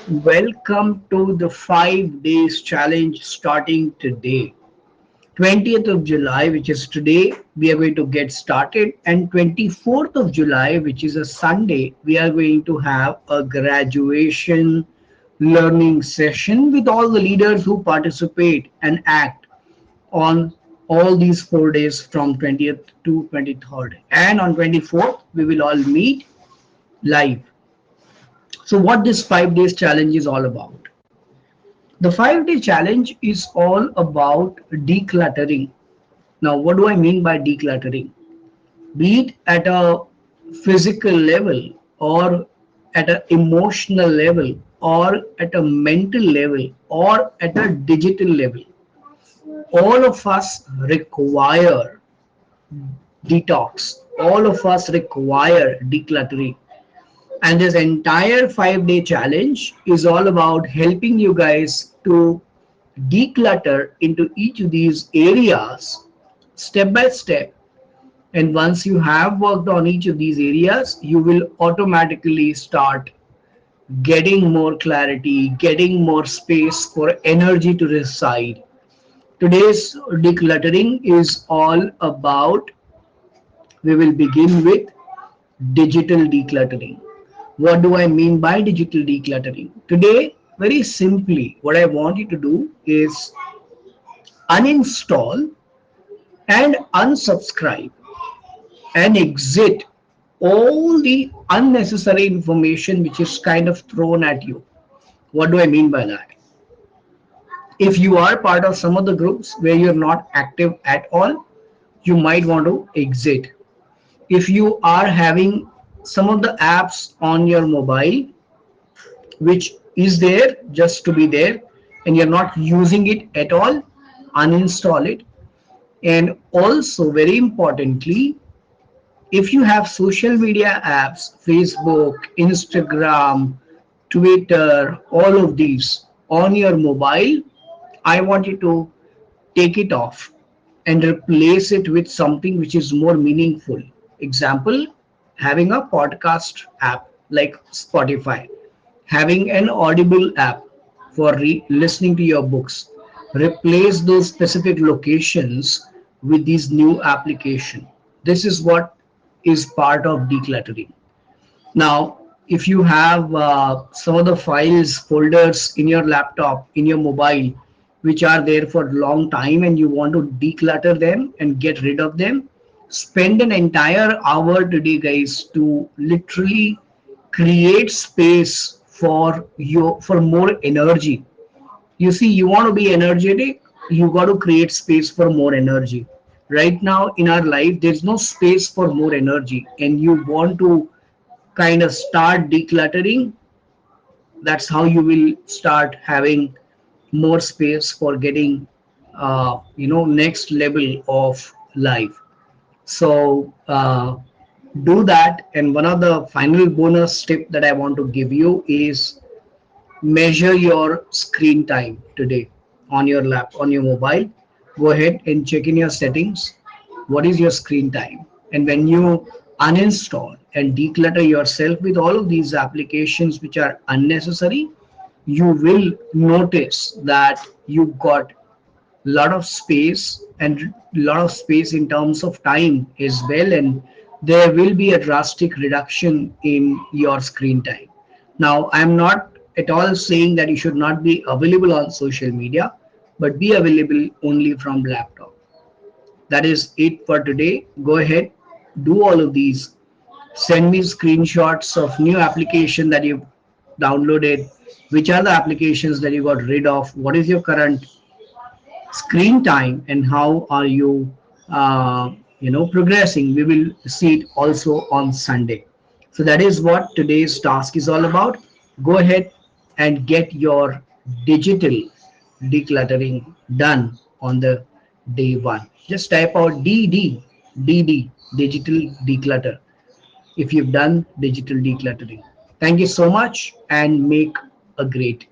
Welcome to the 5 days challenge starting today. 20th of July, which is today, we are going to get started, and 24th of July, which is a Sunday, we are going to have a graduation learning session with all the leaders who participate and act on all these 4 days from 20th to 23rd. And on 24th, we will all meet live. So, what this 5 days challenge is all about? The 5 day challenge is all about decluttering. Now, what do I mean by decluttering? Be it at a physical level, or at an emotional level, or at a mental level, or at a digital level. All of us require detox. All of us require decluttering. And this entire 5 day challenge is all about helping you guys to declutter into each of these areas step by step. And once you have worked on each of these areas, you will automatically start getting more clarity, getting more space for energy to reside. Today's decluttering is all about, we will begin with digital decluttering. What do I mean by digital decluttering? Today, very simply, what I want you to do is uninstall and unsubscribe and exit all the unnecessary information which is kind of thrown at you. What do I mean by that? If you are part of some of the groups where you're not active at all, you might want to exit. If you are having some of the apps on your mobile which is there just to be there and you're not using it at all, uninstall it. And also, very importantly, if you have social media apps, Facebook, Instagram, Twitter, all of these on your mobile, I want you to take it off and replace it with something which is more meaningful. Example, having a podcast app like Spotify, having an Audible app for listening to your books. Replace those specific locations with these new application. This is what is part of decluttering. Now, if you have some of the files, folders in your laptop, in your mobile, which are there for a long time and you want to declutter them and get rid of them, spend an entire hour today, guys, to literally create space for more energy. You see, you want to be energetic, you got to create space for more energy. Right now in our life, there's no space for more energy, and you want to kind of start decluttering. That's how you will start having more space for getting next level of life. So do that. And one of the final bonus tip that I want to give you is measure your screen time today on your on your mobile. Go ahead and check in your settings, what is your screen time. And when you uninstall and declutter yourself with all of these applications which are unnecessary, you will notice that you got lot of space, and lot of space in terms of time as well, and there will be a drastic reduction in your screen time. Now, I'm not at all saying that you should not be available on social media, but be available only from laptop. That is it for today. Go ahead, do all of these. Send me screenshots of new application that you've downloaded. Which are the applications that you got rid of? What is your current screen time, and how are you progressing? We will see it also on Sunday. So that is what today's task is all about. Go ahead and get your digital decluttering done on the day one. Just type out DD digital declutter if you've done digital decluttering. Thank you so much and make a great